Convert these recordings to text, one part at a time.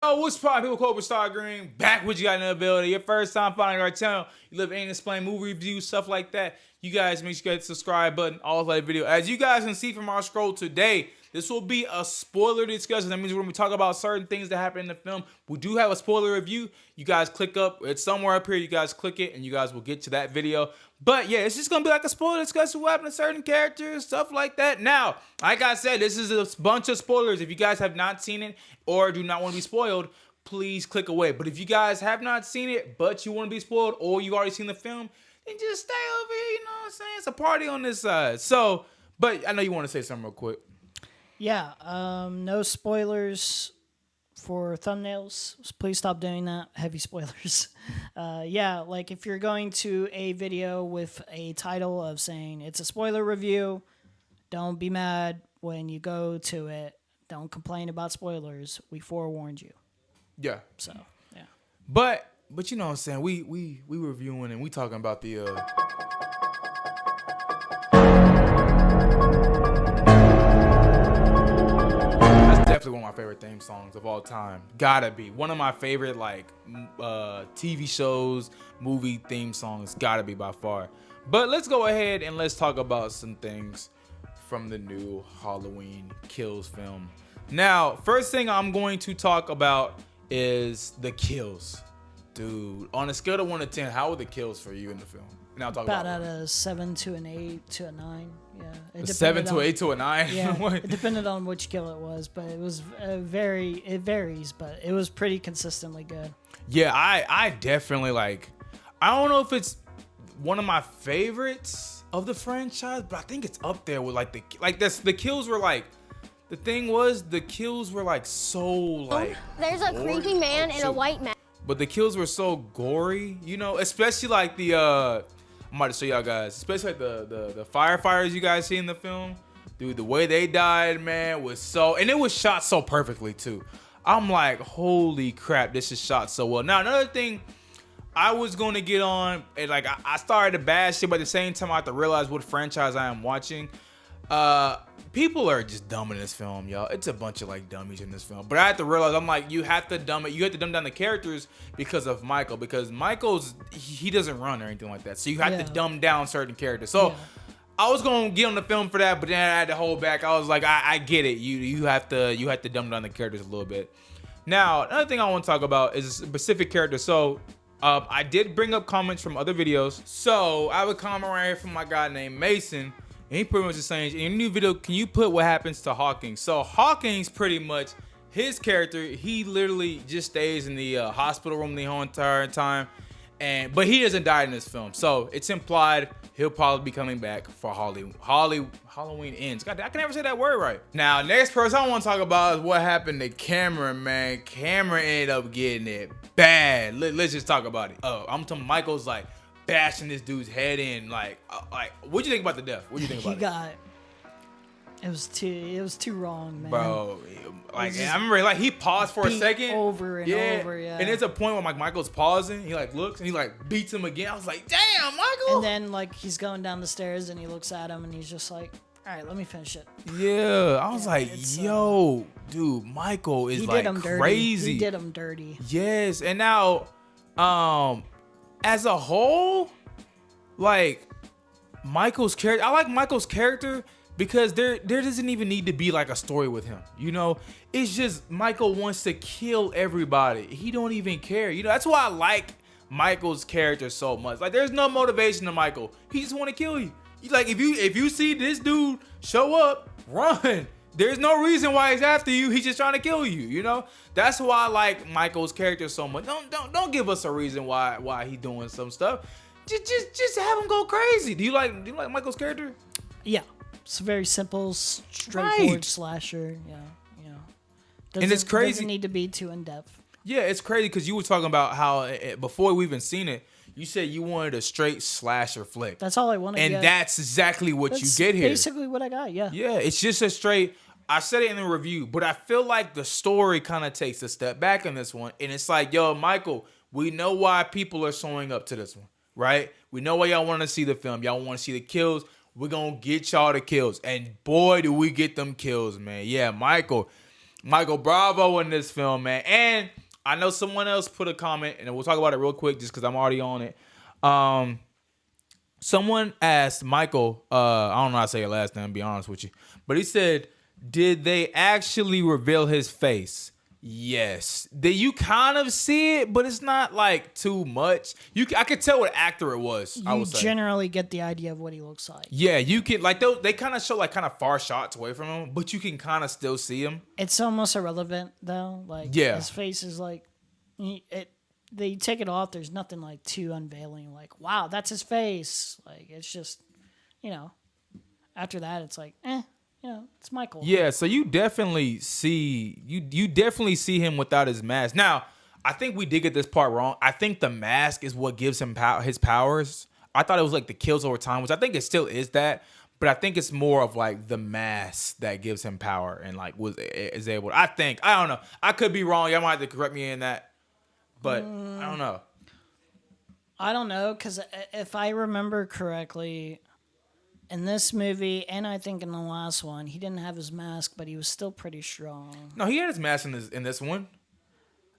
Oh, what's poppin', people? Cobra Star Green back with you guys in the ability. Your first time finding our channel, you live in explain movie reviews, stuff like that. You guys make sure you hit the subscribe button, all like video. As you guys can see from our scroll today, this will be a spoiler discussion. That means we're gonna be talking about certain things that happen in the film. We do have a spoiler review. You guys click up, it's somewhere up here. You guys click it, and you guys will get to that video. But yeah, it's just gonna be like a spoiler discussion. What happened to certain characters, stuff like that. Now, like I said, this is a bunch of spoilers. If you guys have not seen it or do not want to be spoiled, please click away. But if you guys have not seen it, but you want to be spoiled, or you've already seen the film, then just stay over here. You know what I'm saying? It's a party on this side. So, but I know you want to say something real quick. Yeah, no spoilers for thumbnails. Please stop doing that. Heavy spoilers. Yeah, like if you're going to a video with a title of saying it's a spoiler review, don't be mad when you go to it. Don't complain about spoilers. We forewarned you. Yeah. So, yeah. But you know what I'm saying? We reviewing and we talking about the definitely one of my favorite theme songs of all time. Gotta be one of my favorite TV shows, movie theme songs. Gotta be by far. But let's go ahead and let's talk about some things from the new Halloween Kills film. Now, first thing I'm going to talk about is the kills. Dude, on a scale of 1 to 10, how were the kills for you in the film? And I'll talk About about at a 7 to an 8 to a 9. Yeah. a 7 to 8 to a 9. Yeah, it depended on which kill it was, but it was it varies, but it was pretty consistently good. Yeah, I definitely like. I don't know if it's one of my favorites of the franchise, but I think it's up there with the kills were like. The thing was, the kills were like so like. There's a gory. creepy man Oh, in a shoot. white mask. But the kills were so gory, you know, especially like the I'm about to show y'all guys, especially like the firefighters you guys see in the film. Dude, the way they died, man, was so, and it was shot so perfectly too. I'm like, holy crap, this is shot so well. Now, another thing I was going to get on, and like I started to bash it, but at the same time I have to realize what franchise I am watching. People are just dumb in this film, y'all. It's a bunch of like dummies in this film. But I have to realize, I'm like, you have to dumb down the characters because of Michael. Because Michael's, he doesn't run or anything like that. So you have to dumb down certain characters. So I was gonna get on the film for that, but then I had to hold back. I was like, I get it. You have to dumb down the characters a little bit. Now, another thing I want to talk about is a specific character. So I did bring up comments from other videos. So I have a comment right here from my guy named Mason. And he pretty much is saying, in your new video, can you put what happens to Hawkins? So Hawkins, pretty much, his character, he literally just stays in the hospital room the whole entire time. But he doesn't die in this film. So it's implied he'll probably be coming back for Halloween Ends. God, I can never say that word right. Now, next person I want to talk about is what happened to Cameron, man. Cameron ended up getting it bad. Let's just talk about it. I'm telling Michael's like, bashing this dude's head in, like what'd you think about the death? What'd you think about it? It was too wrong, man. Bro, like I remember like he paused for a second. Over and over, yeah. And there's a point where like Michael's pausing, he like looks and he like beats him again. I was like, damn, Michael. And then like he's going down the stairs and he looks at him and he's just like, all right, let me finish it. Yeah, I was like, yo, dude, Michael is like crazy. He did him dirty. Yes, and now, as a whole, like Michael's character, I like Michael's character because there doesn't even need to be like a story with him. You know, it's just Michael wants to kill everybody. He don't even care. You know, that's why I like Michael's character so much. Like, there's no motivation to Michael. He just want to kill you. He's like, if you see this dude show up, run. There's no reason why he's after you. He's just trying to kill you. You know, that's why I like Michael's character so much. Don't give us a reason why he's doing some stuff. Just have him go crazy. Do you like Michael's character? Yeah, it's a very simple, straightforward Right. slasher. Yeah, you know. And it's crazy. Doesn't need to be too in depth. Yeah, it's crazy because you were talking about how before we even seen it, you said you wanted a straight slasher flick. That's all I wanted. And that's exactly what you get here. Basically what I got. Yeah. Yeah, it's just a straight. I said it in the review, but I feel like the story kind of takes a step back in this one, and it's like, yo, Michael, we know why people are showing up to this one, right? We know why y'all want to see the film. Y'all want to see the kills. We're gonna get y'all the kills, and boy, do we get them kills, man. Yeah, Michael. Michael Bravo in this film, man. And I know someone else put a comment, and we'll talk about it real quick just because I'm already on it. Someone asked Michael, I don't know how to say your last name, to be honest with you, but he said, did they actually reveal his face? Yes. Did you kind of see it, but it's not like too much. I could tell what actor it was. I You would say. generally get the idea of what he looks like. Yeah, you can like they kind of show like kind of far shots away from him, but you can kind of still see him. It's almost irrelevant though. Like Yeah. his face is like they take it off. There's nothing like too unveiling. Like wow, that's his face. Like it's just after that it's like it's Michael. Yeah, so you definitely see him without his mask. Now, I think we did get this part wrong. I think the mask is what gives him his powers. I thought it was like the kills over time, which I think it still is that, but I think it's more of like the mask that gives him power and like is able. I don't know. I could be wrong. Y'all might have to correct me in that, but I don't know. I don't know because if I remember correctly. In this movie, and I think in the last one, he didn't have his mask, but he was still pretty strong. No, he had his mask in this one.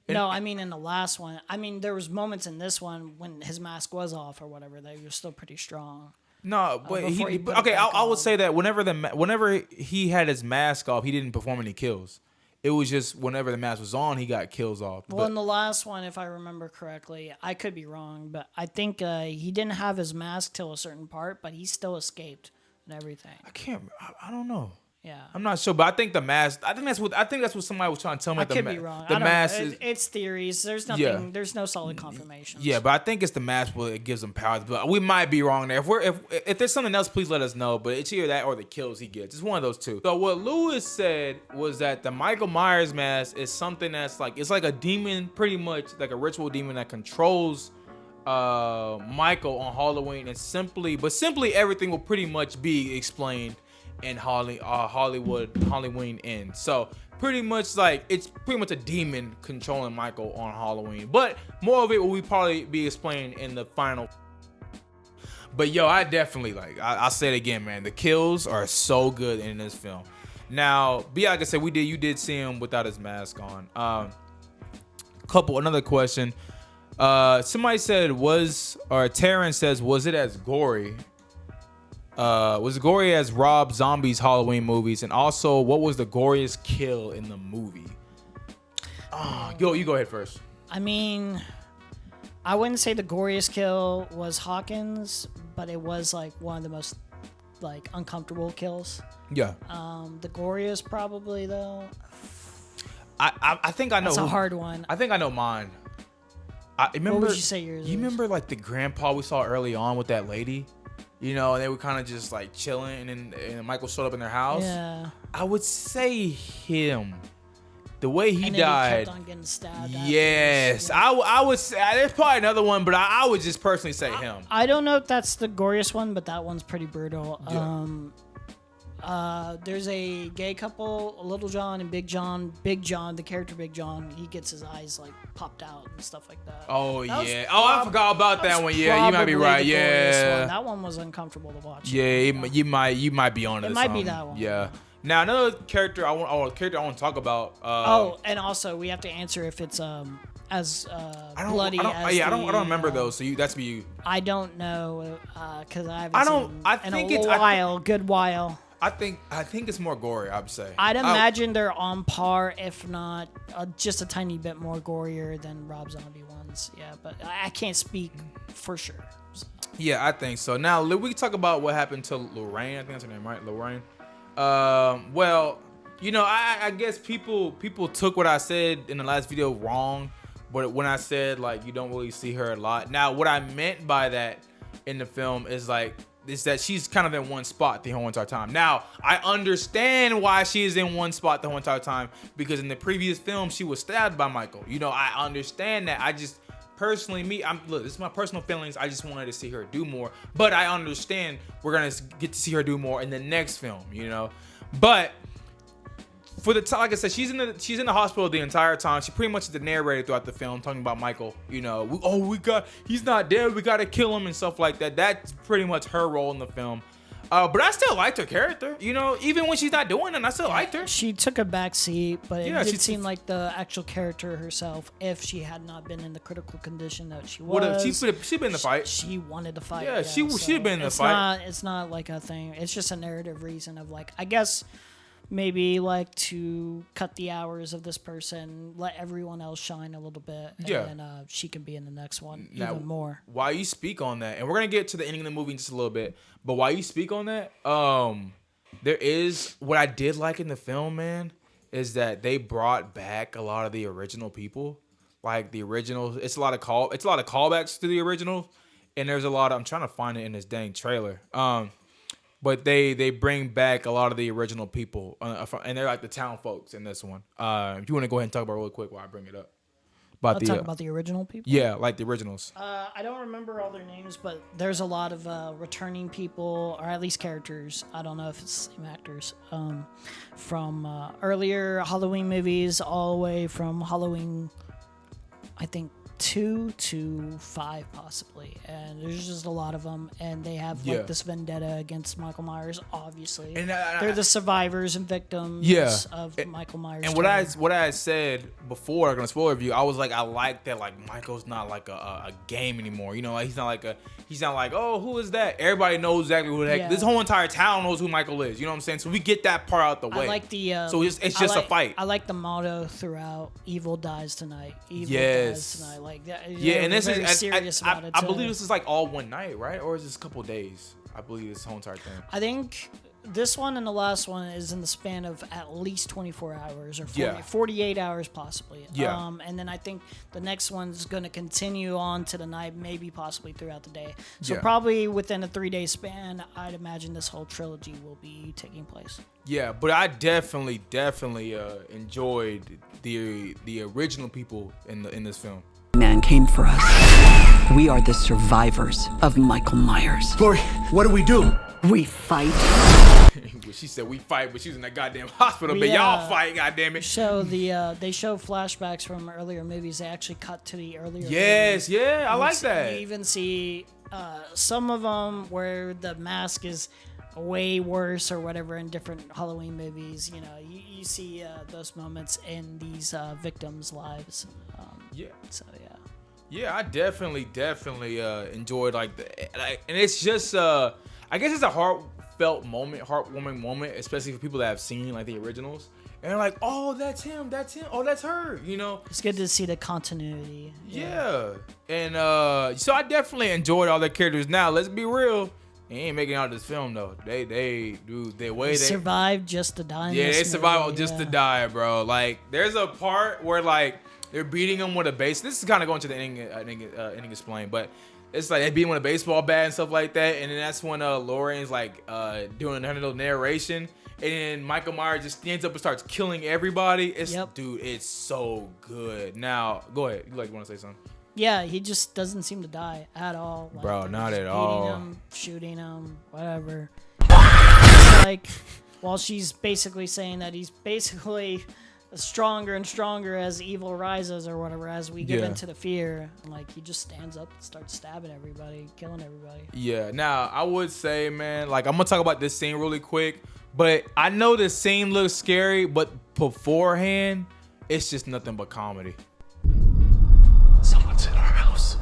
No, I mean in the last one. I mean there was moments in this one when his mask was off or whatever that he was still pretty strong. No, but Before he put it okay. back I would on. say that whenever he had his mask off, he didn't perform any kills. It was just whenever the mask was on, he got kills off. Well, in the last one, if I remember correctly, I could be wrong, but I think he didn't have his mask till a certain part, but he still escaped and everything. I don't know. Yeah. I'm not sure, but I think the mask. I think that's what somebody was trying to tell me. I could be wrong. The I don't mask know. is. It's theories. There's nothing. Yeah. There's no solid confirmation. Yeah, but I think it's the mask it gives him powers. But we might be wrong there. If there's something else, please let us know. But it's either that or the kills he gets. It's one of those two. So what Lewis said was that the Michael Myers mask is something that's like it's like a demon, pretty much like a ritual demon that controls Michael on Halloween, and simply everything will pretty much be explained in Hollywood Halloween Ends. So pretty much like it's pretty much a demon controlling Michael on Halloween, but more of it will probably be explained in the final. But yo, I definitely I'll say it again, man. The kills are so good in this film. Now, like I said, you did see him without his mask on. Another question. Somebody said Taryn says, was it as gory? Was it gory as Rob Zombie's Halloween movies? And also, what was the goriest kill in the movie? You go ahead first. I mean, I wouldn't say the goriest kill was Hawkins, but it was like one of the most like uncomfortable kills. Yeah. The goriest probably though. I think I know. That's a hard one. I think I know mine. I remember. What would you say yours is? You remember like the grandpa we saw early on with that lady? You know, and they were kind of just like chilling, and Michael showed up in their house. Yeah. I would say him. The way he and died. He kept on getting stabbed. Yes, Yeah. I would say there's probably another one, but I would just personally say him. I don't know if that's the goriest one, but that one's pretty brutal. Yeah. There's a gay couple, Little John and Big John. Big John, the character Big John, he gets his eyes like popped out and stuff like that. Oh That was yeah. I forgot about that one. Yeah, you might be probably right. the goriest Yeah. one. That one was uncomfortable to watch. Yeah, you might be on It to might be something. that one. Yeah. Now another character I want to talk about. And also we have to answer if it's as bloody as I don't remember those. So that's for you. I don't know because I haven't. I don't- Seen I in think a it's- while, good while. I think it's more gory. I'd say. I'd imagine they're on par, if not just a tiny bit more gorier than Rob Zombie ones. Yeah, but I can't speak for sure. So. Yeah, I think so. Now we can talk about what happened to Lorraine. I think that's her name, right? Lorraine. Well, you know, I guess people took what I said in the last video wrong, but when I said like you don't really see her a lot. Now, what I meant by that in the film is that she's kind of in one spot the whole entire time. Now, I understand why she is in one spot the whole entire time, because in the previous film she was stabbed by Michael. You know, I understand that. I just personally, look, this is my personal feelings. I just wanted to see her do more, but I understand we're gonna get to see her do more in the next film. You know, but for the time, like I said, she's in the hospital the entire time. She pretty much is the narrator throughout the film, talking about Michael. You know, he's not dead. We gotta kill him and stuff like that. That's pretty much her role in the film. But I still liked her character. You know, even when she's not doing it, I still liked her. She took a back seat, but Yeah, it she did seem like the actual character herself, if she had not been in the critical condition that she was, She'd been in the fight. She wanted to fight. Yeah, she'd been in the fight. It's not like a thing. It's just a narrative reason of like, I guess maybe like to cut the hours of this person, let everyone else shine a little bit, and Yeah. then she can be in the next one Now, even more. While you speak on that, and we're gonna get to the ending of the movie in just a little bit, but while you speak on that, there is what I did like in the film, man, is that they brought back a lot of the original people, like the original. It's a lot of callbacks to the original, and there's a lot of, I'm trying to find it in this dang trailer. But they bring back a lot of the original people, and they're like the town folks in this one. If you want to go ahead and talk about it real quick while I bring it up. I'll talk about the original people. Yeah, like the originals. I don't remember all their names, but there's a lot of returning people, or at least characters. I don't know if it's the same actors from earlier Halloween movies, all the way from Halloween, I think 2 to 5 possibly, and there's just a lot of them, and they have like this vendetta against Michael Myers. Obviously, and they're the survivors and victims of Michael Myers. And what I had said before, I'm gonna spoiler review, I was like, I like that, like Michael's not like a game anymore. You know, like he's not like, oh, who is that? Everybody knows exactly who the heck. This whole entire town knows who Michael is. You know what I'm saying? So we get that part out the way. I like the. So it's just a fight. I like the motto throughout: "Evil dies tonight." Evil dies tonight. Like that. And this is serious about it. I believe this is like all one night, right? Or is this a couple days? I believe this whole entire thing. I think this one and the last one is in the span of at least 24 hours or 48 hours possibly. Yeah. And then I think the next one's going to continue on to the night, maybe possibly throughout the day. So probably within a 3-day span, I'd imagine this whole trilogy will be taking place. Yeah, but I definitely enjoyed the original people in this film. Man came for us. We are the survivors of Michael Myers. Glory, what do we do? We fight. She said we fight, but she was in that goddamn hospital. But y'all fight, goddammit. So they show flashbacks from earlier movies. They actually cut to the earlier. Yes, movies. yeah, I like that. You even see some of them where the mask is way worse or whatever in different Halloween movies. You know, you see those moments in these victims' lives. So yeah, I definitely enjoyed and it's just I guess it's a heartwarming moment, especially for people that have seen like the originals and they're like, oh, that's him, oh, that's her, you know. It's good to see the continuity. Yeah. And so I definitely enjoyed all their characters. Now let's be real, they ain't making out this film though. They survived just to die. Yeah, they survived just to die, bro. Like there's a part where like they're beating him with a base. This is kind of going to the ending explained, but it's like they beat him with a baseball bat and stuff like that. And then that's when Lorraine's like doing her little narration, and then Michael Myers just stands up and starts killing everybody. Dude, it's so good. Now go ahead. You want to say something? Yeah, he just doesn't seem to die at all. Like, bro, not at all. Him, shooting him, whatever. It's like while she's basically saying that he's basically stronger and stronger as evil rises or whatever, as we get into the fear, and like he just stands up and starts stabbing everybody, killing everybody. Yeah. Now I would say, man, like I'm gonna talk about this scene really quick, but I know this scene looks scary, but beforehand it's just nothing but comedy. Someone's in our house.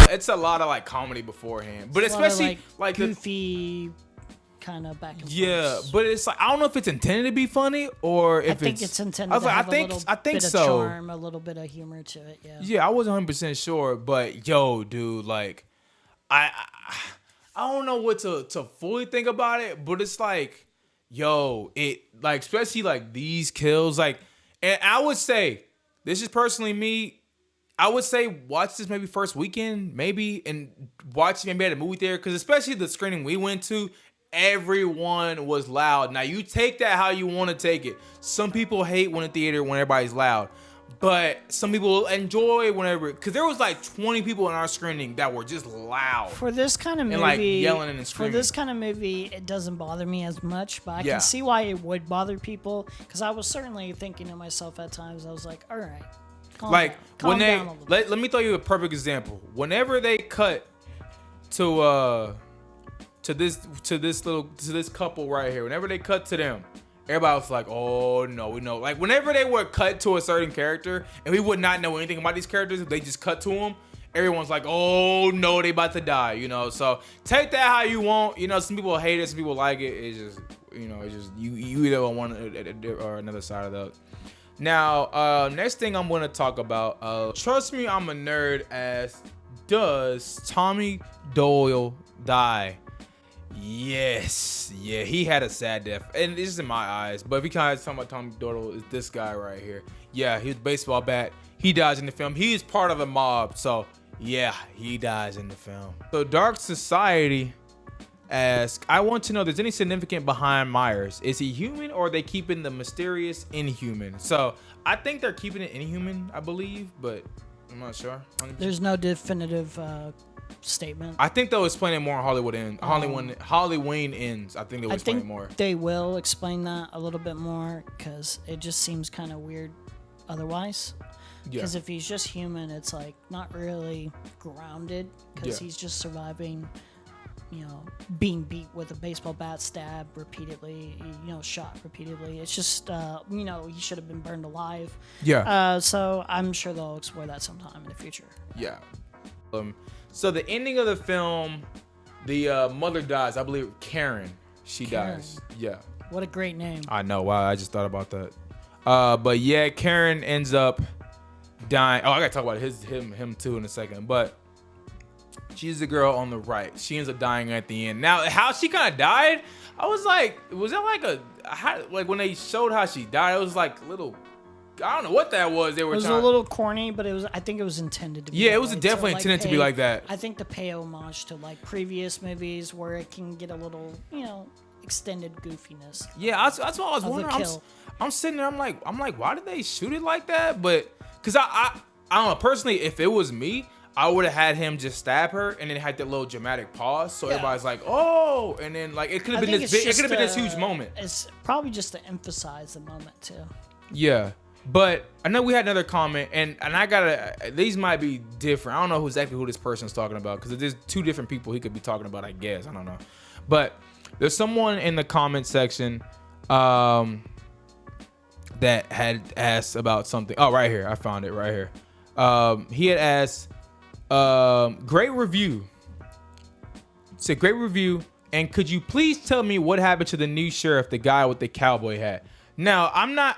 It's a lot of like comedy beforehand, but especially like goofy kind of back and forth. Yeah, but it's like I don't know if it's intended to be funny or if I think it's intended to have a little bit of charm, a little bit of humor to it. Yeah, I wasn't 100% sure, but yo, dude, like I don't know what to fully think about it, but it's like, yo, it like especially like these kills, like, and I would say this is personally me. I would say watch this maybe first weekend, maybe, and watch maybe at a movie theater, because especially the screening we went to, everyone was loud. Now, you take that how you want to take it. Some people hate when a theater when everybody's loud, but some people enjoy whenever, because there was like 20 people in our screening that were just loud. For this kind of movie, and like yelling and screaming. For this kind of movie, it doesn't bother me as much, but I can see why it would bother people, because I was certainly thinking to myself at times, I was like, all right, Calm like down. Calm when down a little bit. let me throw you a perfect example. Whenever they cut to this couple right here, whenever they cut to them, everybody was like, oh no, we know. Like whenever they would cut to a certain character and we would not know anything about these characters, if they just cut to them, everyone's like, oh no, they about to die, you know. So take that how you want. You know, some people hate it, some people like it. It's just, you know, it's just you either on one or another side of that. Now, next thing I'm gonna talk about, trust me, I'm a nerd. As does Tommy Doyle die? Yes, yeah, he had a sad death, and this is in my eyes. But if you kind of talking about Tommy Doyle, is this guy right here? Yeah, he was baseball bat. He dies in the film. He is part of the mob, so yeah, he dies in the film. So Dark Society asks, I want to know if there's any significant behind Myers. Is he human, or are they keeping the mysterious inhuman? So I think they're keeping it inhuman, I believe, but I'm not sure. There's no definitive statement. I think they'll explain it more on Halloween Ends. I think they'll explain it more. They will explain that a little bit more because it just seems kind of weird otherwise. Because if he's just human, it's like not really grounded because he's just surviving, you know, being beat with a baseball bat, stabbed repeatedly, you know, shot repeatedly. It's just, you know, he should have been burned alive. Yeah. So I'm sure they'll explore that sometime in the future. Yeah. So the ending of the film, the mother dies. I believe Karen. She dies. Yeah. What a great name. I know. Wow. I just thought about that. But yeah, Karen ends up dying. Oh, I gotta talk about him too in a second. But she's the girl on the right. She ends up dying at the end. Now, how she kind of died, I was like, was that like when they showed how she died? It was like little. I don't know what that was. They were. It was a little corny, but I think it was intended to be. Yeah, it was definitely intended to be like that. I think to pay homage to like previous movies where it can get a little, you know, extended goofiness. Yeah, that's what I was wondering. I'm sitting there. I'm like, why did they shoot it like that? But because I don't know personally, if it was me, I would have had him just stab her and then had that little dramatic pause, so everybody's like, "Oh!" And then like it could have been this big, it could have been this huge moment. It's probably just to emphasize the moment too. Yeah, but I know we had another comment, and I gotta. These might be different. I don't know exactly who this person's talking about because there's two different people he could be talking about. I guess I don't know, but there's someone in the comment section that had asked about something. Oh, right here, I found it right here. He had asked. Great review. It's a great review. And could you please tell me what happened to the new sheriff, the guy with the cowboy hat? Now, I'm not,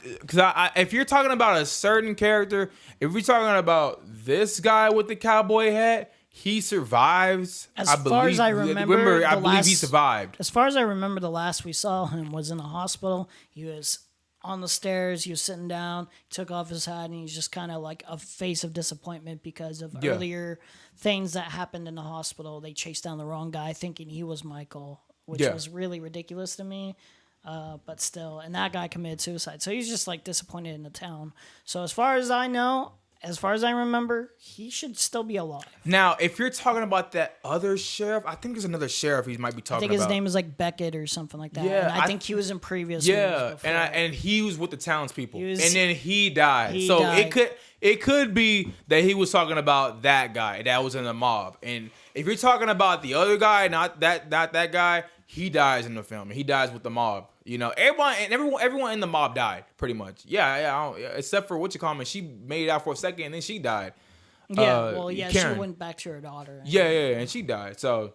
because if you're talking about a certain character, if we're talking about this guy with the cowboy hat, he survives. As far as I remember, I believe he survived. As far as I remember, the last we saw him was in a hospital. He was on the stairs, he was sitting down, he took off his hat, and he's just kind of like a face of disappointment because of earlier things that happened in the hospital. They chased down the wrong guy thinking he was Michael, which was really ridiculous to me. But still, and that guy committed suicide. So he's just like disappointed in the town. So as far as I know, as far as I remember, he should still be alive. Now, if you're talking about that other sheriff, I think there's another sheriff he might be talking about. I think his name is like Beckett or something like that. Yeah, and I think he was in previous movies before. and he was with the townspeople, and then he died. It could be that he was talking about that guy that was in the mob. And if you're talking about the other guy, not that guy, he dies in the film. He dies with the mob. You know, everyone in the mob died pretty much. Yeah, except for she made it out for a second and then she died. Yeah, Karen. she went back to her daughter. Yeah, and she died. So,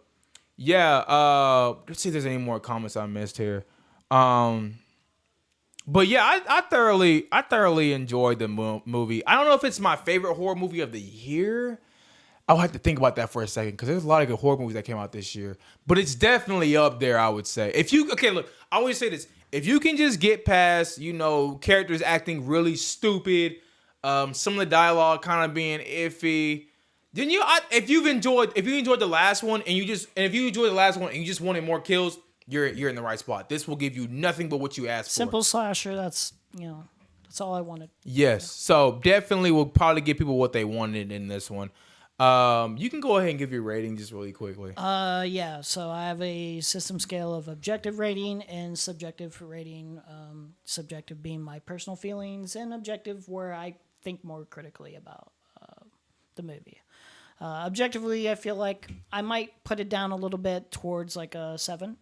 yeah. Let's see if there's any more comments I missed here. But yeah, I thoroughly enjoyed the movie. I don't know if it's my favorite horror movie of the year. I'll have to think about that for a second because there's a lot of good horror movies that came out this year. But it's definitely up there, I would say. Look, I always say this. If you can just get past, you know, characters acting really stupid, some of the dialogue kind of being iffy, then if you enjoyed the last one and you just wanted more kills, you're in the right spot. This will give you nothing but what you asked for. Simple slasher, that's all I wanted. Yes. So definitely will probably give people what they wanted in this one. You can go ahead and give your rating just really quickly. Yeah. So I have a system scale of objective rating and subjective rating. Subjective being my personal feelings, and objective where I think more critically about the movie. Objectively, I feel like I might put it down a little bit towards like a 7.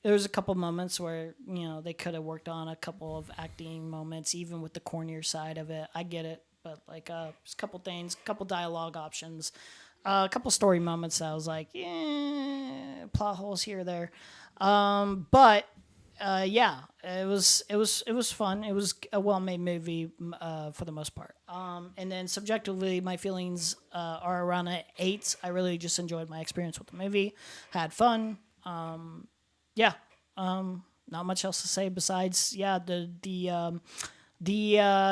There was a couple moments where, you know, they could have worked on a couple of acting moments, even with the cornier side of it. I get it, but like just a couple things, a couple dialogue options, a couple story moments that I was like, yeah, plot holes here or there. But yeah, it was fun. It was a well-made movie for the most part. And then subjectively, my feelings are around an 8. I really just enjoyed my experience with the movie, had fun. Yeah, not much else to say besides the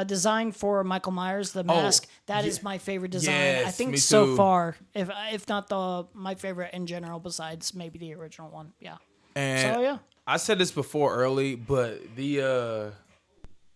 design for Michael Myers, the mask. That is my favorite design. I Yes, think me so too. far, if not my favorite in general, besides maybe the original one. Yeah. And So yeah. I said this before early, but the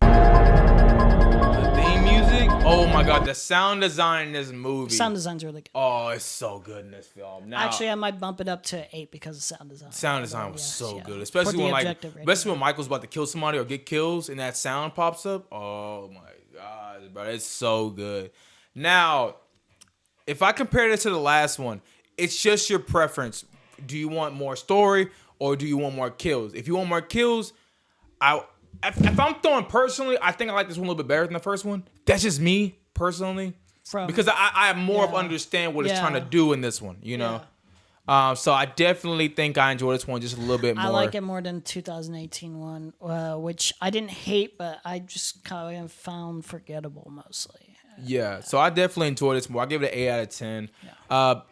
theme music, oh my god, the sound design in this movie. Sound design's really good. Oh, it's so good in this film. Now, Actually, I might bump it up to 8 because of sound design. sound design was Yes, so yeah. good, For especially the when objective rating, especially when Michael's about to kill somebody or get kills, and that sound pops up. Oh my god, bro, it's so good. Now, if I compare this to the last one, it's just your preference. Do you want more story or do you want more kills? If you want more kills, if I'm throwing personally, I think I like this one a little bit better than the first one. That's just me personally, because I more of understand what it's trying to do in this one. You know, so I definitely think I enjoy this one just a little bit more. I like it more than 2018 one, which I didn't hate, but I just kind of found forgettable mostly. Yeah, so I definitely enjoy this more. I give it an 8 out of 10.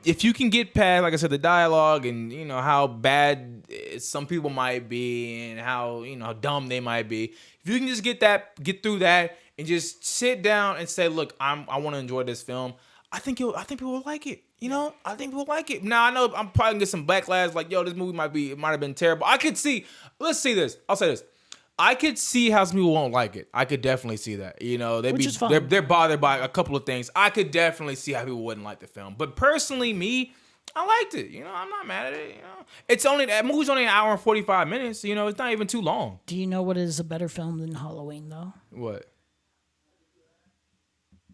If you can get past, like I said, the dialogue and you know how bad some people might be and how how dumb they might be, if you can just get through that and just sit down and say, look, I want to enjoy this film, I think people will like it. You know, I think people like it. Now I know I'm probably gonna get some backlash, like, yo, this movie might have been terrible. I could see. Let's see this. I'll say this. I could see how some people won't like it. I could definitely see that. You know, Which is fine. they're bothered by a couple of things. I could definitely see how people wouldn't like the film. But personally, me, I liked it. You know, I'm not mad at it. You know, that movie's only an hour and 45 minutes. You know, it's not even too long. Do you know what is a better film than Halloween though? What?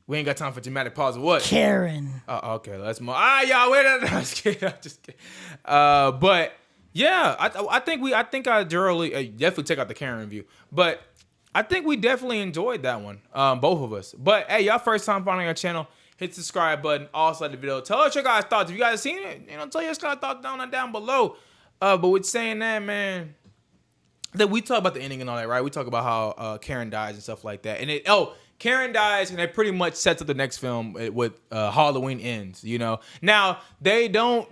We ain't got time for dramatic pause. What? Karen. Oh, okay, let's move. Y'all wait. I'm just kidding. I'm just kidding. But yeah, I think I definitely take out the Karen review. But I think we definitely enjoyed that one, both of us. But hey, y'all first time finding our channel, hit the subscribe button. Also like the video. Tell us your guys' thoughts. If you guys seen it, tell your guys' thoughts down below. But with saying that, man, that we talk about the ending and all that, right? We talk about how Karen dies and stuff like that. And Karen dies, and it pretty much sets up the next film with Halloween Ends. You know, now I know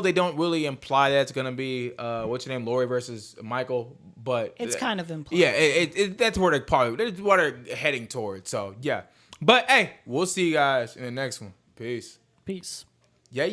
they don't really imply that it's gonna be what's your name, Laurie versus Michael, but It's kind of implied. yeah, that's where they're heading towards. So yeah, but hey, we'll see you guys in the next one. Peace. Peace. Yeah.